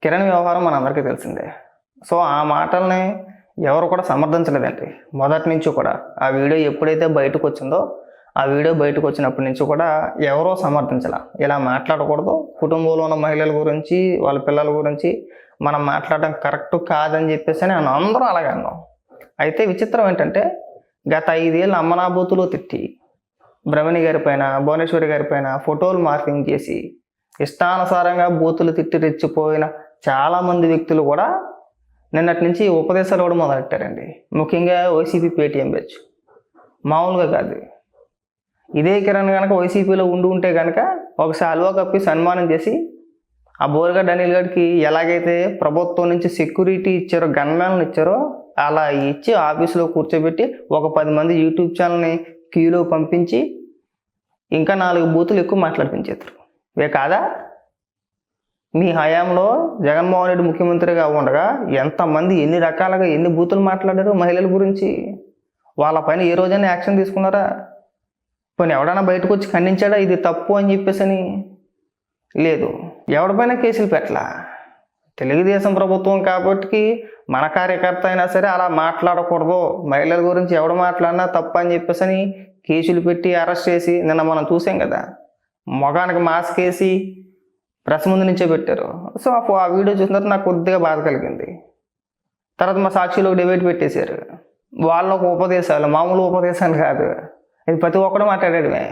కిరణ్ వ్యవహారం మనందరికీ తెలిసిందే. సో, ఆ మాటల్ని ఎవరు కూడా సమర్థించలేదండి. మొదటి నుంచి కూడా. ఆ వీడియో ఎప్పుడైతే బయటకొచ్చిందో, ఆ వీడియో బయటకొచ్చినప్పటి నుంచి కూడా ఎవరూ సమర్థించలా. ఇలా మాట్లాడకూడదు. కుటుంబంలో ఉన్న మహిళల గురించి, వాళ్ళ పిల్లల గురించి మనం మాట్లాడడం కరెక్ట్ కాదని చెప్పేసని అందరూ అలాగే అన్నాం. అయితే విచిత్రం ఏంటంటే, గత 5 ఏళ్ళు అమ్మనాబూతులు తిట్టి, బ్రహ్మణి గారి పైన, భువనేశ్వరి గారి పైన ఫోటోలు మార్ఫింగ్ చేసి, ఇష్టానుసారంగా బూతులు తిట్టి రెచ్చిపోయిన చాలామంది వ్యక్తులు కూడా నిన్నటి నుంచి ఉపదేశాలు కూడా మొదలెట్టారండి. ముఖ్యంగా వైసీపీ పేటీఎం బ్యాచ్. మామూలుగా కాదు. ఇదే కిరణ్ కనుక వైసీపీలో ఉంటే కనుక ఒక శాలువా కప్పి సన్మానం చేసి ఆ బోరుగడ్డ అనిల్ గడికి ఎలాగైతే ప్రభుత్వం నుంచి సెక్యూరిటీ ఇచ్చారో, గన్మ్యాన్లు ఇచ్చారో అలా ఇచ్చి ఆఫీసులో కూర్చోబెట్టి ఒక 10 మంది యూట్యూబ్ ఛానల్ని క్యూలో పంపించి ఇంకా 4 బూతులు ఎక్కువ మాట్లాడిపించారు. ఇవే కాదా? మీ హయాంలో జగన్మోహన్ రెడ్డి ముఖ్యమంత్రిగా ఉండగా ఎంతమంది ఎన్ని రకాలుగా ఎన్ని బూతులు మాట్లాడారు మహిళల గురించి? వాళ్ళపైన ఏ రోజైనా యాక్షన్ తీసుకున్నారా? పోనీ ఎవడైనా బయటకు వచ్చి ఖండించాడా ఇది తప్పు అని చెప్పేసని? లేదు. ఎవరిపైన కేసులు పెట్టలా. తెలుగుదేశం ప్రభుత్వం కాబట్టి మన కార్యకర్త అయినా సరే అలా మాట్లాడకూడదు, మహిళల గురించి ఎవడు మాట్లాడినా తప్పు అని చెప్పేసని కేసులు పెట్టి అరెస్ట్ చేసి నిన్న మనం చూసాం కదా, మొగానికి మాస్క్ వేసి ప్రెస్ ముందు నుంచే పెట్టారు. సో ఆ వీడియో చూసిన తర్వాత నాకు కొద్దిగా బాధ కలిగింది. తర్వాత మా సాక్షిలో డిబేట్ పెట్టేశారు. వాళ్ళ ఒక ఉపదేశాలు, మామూలు ఉపదేశాలు కాదు, ఇది ప్రతి ఒక్కడు మాట్లాడేయడమే.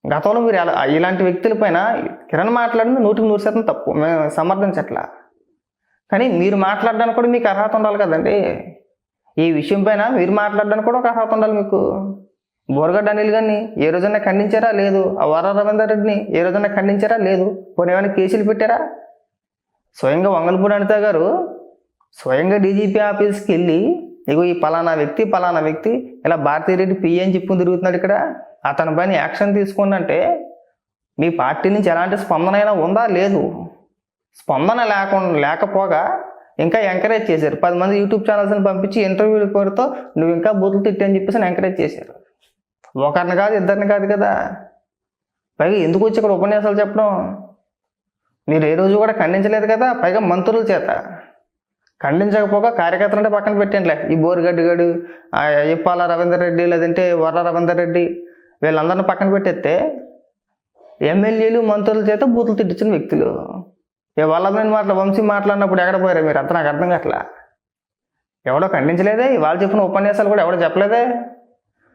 గతంలో మీరు ఇలాంటి వ్యక్తుల పైన కిరణ్ మాట్లాడింది 100% తప్పు, మేము సమర్థించట్లా. కానీ మీరు మాట్లాడడానికి కూడా మీకు అర్హత ఉండాలి కదండి. ఈ విషయం పైన మీరు మాట్లాడడానికి కూడా ఒక అర్హత ఉండాలి మీకు. బోరుగడ్డ అనిల్ గారిని ఏ రోజైనా ఖండించారా? లేదు. ఆ వర్ర రవీందర్ రెడ్డిని ఏ రోజైనా ఖండించారా? లేదు. పోనీ ఏమైనా కేసులు పెట్టారా? స్వయంగా వంగలపూడి అనిత గారు స్వయంగా డీజీపీ ఆఫీస్కి వెళ్ళి ఇగో ఈ పలానా వ్యక్తి ఇలా భారతీరెడ్డి పిఏ అని చెప్పుకుని తిరుగుతున్నాడు ఇక్కడ, అతని పైన యాక్షన్ తీసుకోండి అంటే మీ పార్టీ నుంచి ఎలాంటి స్పందన అయినా ఉందా? లేదు. స్పందన లేకపోగా ఇంకా ఎంకరేజ్ చేశారు. 10 మంది యూట్యూబ్ ఛానల్స్ని పంపించి ఇంటర్వ్యూల పేరుతో నువ్వు ఇంకా బూతులు తిట్టి అని చెప్పేసి ఎంకరేజ్ చేశారు. ఒకరిని కాదు, ఇద్దరిని కాదు కదా. పైగా ఎందుకు వచ్చి ఇక్కడ ఉపన్యాసాలు చెప్పడం? మీరు ఏ రోజు కూడా ఖండించలేదు కదా. పైగా మంత్రుల చేత ఖండించకపోగా కార్యకర్తలంటే పక్కన పెట్టండిలే. ఈ బోరుగడ్డి గడు, ఇప్పాల రవీందర్ రెడ్డి, లేదంటే వర్ర రవీందర్ రెడ్డి, వీళ్ళందరినీ పక్కన పెట్టేస్తే ఎమ్మెల్యేలు మంత్రుల చేత బూతులు తిట్టించిన వ్యక్తులు వల్లభనేని వంశీ మాట్లాడినప్పుడు ఎక్కడ పోయారా మీరు? అంత నాకు అర్థం కావట్లా. ఎవడో ఖండించలేదే. ఇవాళ చెప్పిన ఉపన్యాసాలు కూడా ఎవడో చెప్పలేదే.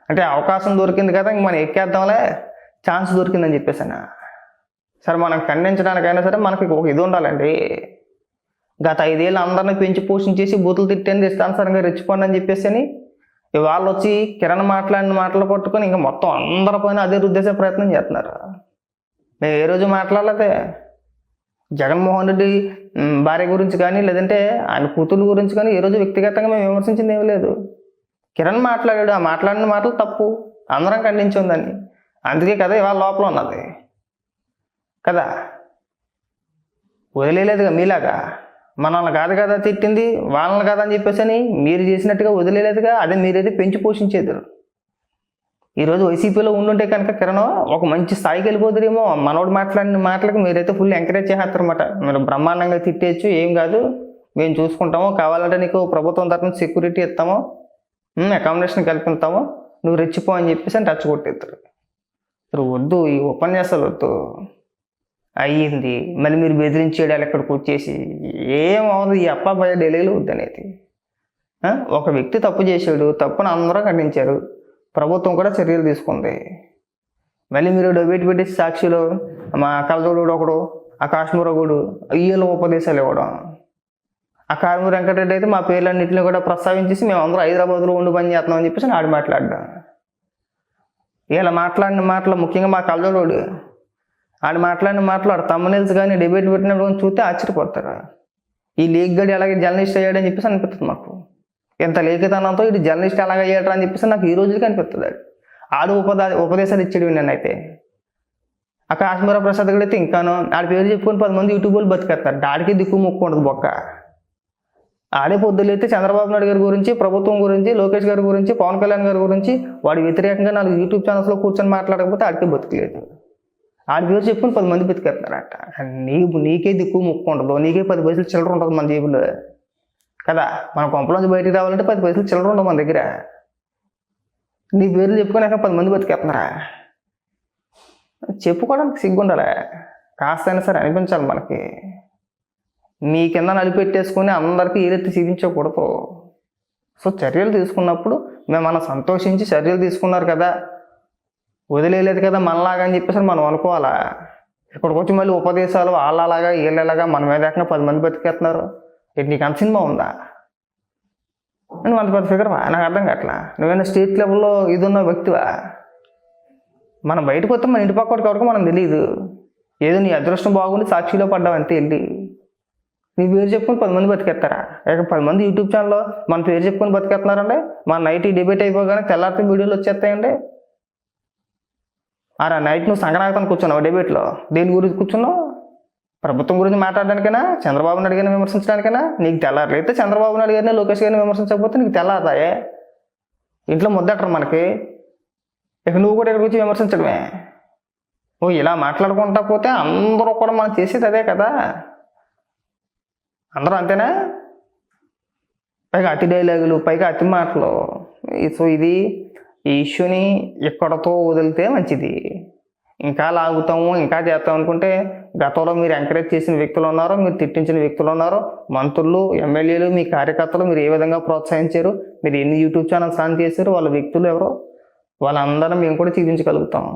అంటే అవకాశం దొరికింది కదా, ఇంక మనం ఎక్కేద్దాంలే, ఛాన్స్ దొరికిందని చెప్పేసాను. సరే, మనం ఖండించడానికైనా సరే మనకి ఒక ఇది ఉండాలండి. గత 5 ఏళ్ళు అందరినీ పెంచి పోషించేసి బూతులు తిట్టేది ఇష్టానుసారంగా రెచ్చిపోండి అని చెప్పేసి అని ఇవాళ వచ్చి కిరణ్ మాట్లాడిన మాటలు పట్టుకొని ఇంకా మొత్తం అందరిపైన అదే రుద్దేసే ప్రయత్నం చేస్తున్నారు. మేము ఏ రోజు మాట్లాడలేదే. జగన్మోహన్ రెడ్డి భార్య గురించి కానీ, లేదంటే ఆయన కూతురు గురించి కానీ ఏ రోజు వ్యక్తిగతంగా మేము విమర్శించింది ఏమీ లేదు. కిరణ్ మాట్లాడాడు, ఆ మాట్లాడిన మాటలు తప్పు, అందరం ఖండించిందని. అందుకే కదా ఇవాళ లోపల ఉన్నది కదా. వదిలేదుగా మీలాగా. మనల్ని కాదు కదా తిట్టింది, వాళ్ళని కాదని చెప్పేసి అని మీరు చేసినట్టుగా వదిలేదుగా. అదే మీరైతే పెంచి పోషించేది. ఈరోజు వైసీపీలో ఉండుంటే కనుక కిరణ్ ఒక మంచి స్థాయికి వెళ్ళిపోతురేమో. మనోడు మాట్లాడిన మాటలకు మీరైతే ఫుల్ ఎంకరేజ్ చేస్తారన్నమాట. మీరు బ్రహ్మాండంగా తిట్టేయచ్చు, ఏం కాదు, మేము చూసుకుంటాము, కావాలంటే నీకు ప్రభుత్వం తరఫున సెక్యూరిటీ ఇస్తాము, అకామిడేషన్ కల్పిస్తాము, నువ్వు రెచ్చిపో అని చెప్పేసి అని టచ్ కొట్టేస్తారు. వద్దు, ఈ ఉపన్యాసాలు వద్దు. అయ్యింది మళ్ళీ మీరు బెదిరించేయాలి ఎక్కడికి వచ్చేసి ఏమవుతుంది? ఈ అప్పాభయ ఢిల్లీలో వద్దనేది. ఒక వ్యక్తి తప్పు చేశాడు, తప్పును అందరూ ఖండించారు, ప్రభుత్వం కూడా చర్యలు తీసుకుంది. మళ్ళీ మీరు డొబేట్ పెట్టి సాక్షిలో మా కలదోడు ఒకడు, ఆ కాశ్మీరగుడు అయ్యేలో ఉపదేశాలు ఇవ్వడం. ఆ కాశ్మీర్ వెంకటరెడ్డి అయితే మా పేర్లన్నింటినీ కూడా ప్రస్తావించేసి మేము అందరూ హైదరాబాద్లో ఉండి పని చేస్తున్నాం అని చెప్పేసి ఆడు మాట్లాడ్డా. ఇలా మాట్లాడిన మాటలు ముఖ్యంగా మా కలదోడు ఆడు మాట్లాడిన మాట్లాడు తమ్మునేల్స్ కానీ డిబేట్ పెట్టినప్పుడు చూస్తే ఆశ్చర్యపోతారు. ఈ లీగ్ గడి అలాగే జర్నలిస్ట్ అయ్యాడని చెప్పేసి అనిపిస్తుంది మాకు. ఎంత లేఖితనంతో ఇటు జర్నలిస్ట్ ఎలాగ అయ్యాడు అని చెప్పేసి నాకు ఈ రోజుకి అనిపిస్తుంది. ఆడు ఉపదేశాలు ఇచ్చాడు నేనైతే. ఆ కాశ్మీర ప్రసాద్ కూడా అయితే ఇంకాను ఆడి పేరు చెప్పుకొని 10 మంది యూట్యూబర్లు బతికేస్తారు. ఆడికి దిక్కు ముక్కు ఉండదు బొక్క. ఆడే పొద్దులైతే చంద్రబాబు నాయుడు గారి గురించి, ప్రభుత్వం గురించి, లోకేష్ గారి గురించి, పవన్ కళ్యాణ్ గారి గురించి వాడి వ్యతిరేకంగా 4 యూట్యూబ్ ఛానల్స్లో కూర్చొని మాట్లాడకపోతే ఆడికి బతుకులేదు. ఆడి పేరు చెప్పుకొని 10 మంది బతికేస్తున్నారట. నీకే దిక్కు ముక్కు ఉండదు, నీకే 10 పైసలు చిల్లర ఉంటుంది మన జేబులో కదా. మన కొంపలోంచి బయటికి రావాలంటే 10 పైసలు చిల్లర ఉండదు మన దగ్గర. నీ పేర్లు చెప్పుకొని 10 మంది బతికేస్తున్నారా? చెప్పుకోవడానికి సిగ్గు ఉండాలి, కాస్తైనా సరే అనిపించాలి మనకి. మీ కింద నలిపెట్టేసుకొని అందరికీ ఏరెత్తి చూపించకూడదు. సో చర్యలు తీసుకున్నప్పుడు మేము మనం సంతోషించి చర్యలు తీసుకున్నారు కదా, వదిలేయలేదు కదా మనలాగా అని చెప్పేసి మనం అనుకోవాలా. ఇక్కడికి వచ్చి మళ్ళీ ఉపదేశాలు వాళ్ళలాగా వీళ్ళలాగా మన మీద ఏకంగా 10 మంది బతికేస్తున్నారు. నీకు అంత సినిమా ఉందా? నువ్వు అంత పెద్ద ఫిగర్వా? నాకు అర్థం కావట్లా. నువ్వేనా స్టేట్ లెవెల్లో ఇది ఉన్న వ్యక్తివా? మనం బయటకు వస్తే మన ఇంటి పక్కడికి వరకు మనం తెలియదు. ఏదో నీ అదృష్టం బాగుండి సాక్షిలో పడ్డావు అంతే. వెళ్ళి నీ పేరు చెప్పుకొని 10 మంది బతికేస్తారా? ఇక 10 మంది యూట్యూబ్ ఛానల్లో మన పేరు చెప్పుకొని బతికేస్తున్నారండి. మన నైట్ డిబేట్ అయిపోగానే తెల్లారితే వీడియోలు వచ్చేస్తాయండి. అరా నైట్ నువ్వు సంక్రాంతి కూర్చున్నావు డిబేట్లో, దేని గురించి కూర్చున్నావు? ప్రభుత్వం గురించి మాట్లాడడానికైనా, చంద్రబాబు నాయుడు గారిని విమర్శించడానికైనా? నీకు తెల్లారైతే చంద్రబాబు నాయుడు గారిని లోకేష్ గారిని విమర్శించకపోతే నీకు తెల్లారదాయే. ఇంట్లో ముద్దటరు మనకి. ఇక నువ్వు కూడా ఇక్కడికి వచ్చి విమర్శించడమే. ఇలా మాట్లాడుకుంటా పోతే అందరూ కూడా మనం చేసేది అదే కదా. అందరూ అంతేనా? పైగా అతి డైలాగులు, పైగా అతి మాటలు. సో ఇది ఈ ఇష్యూని ఎక్కడతో వదిలితే మంచిది. ఇంకా లాగుతాము, ఇంకా చేస్తాం అనుకుంటే గతంలో మీరు ఎంకరేజ్ చేసిన వ్యక్తులు ఉన్నారో, మీరు తిట్టించిన వ్యక్తులు ఉన్నారో, మంత్రులు, ఎమ్మెల్యేలు, మీ కార్యకర్తలు మీరు ఏ విధంగా ప్రోత్సహించారు, మీరు ఎన్ని యూట్యూబ్ ఛానల్స్ రన్ చేశారు, వాళ్ళ వ్యక్తులు ఎవరో వాళ్ళందరం మేము కూడా చూపించగలుగుతాం.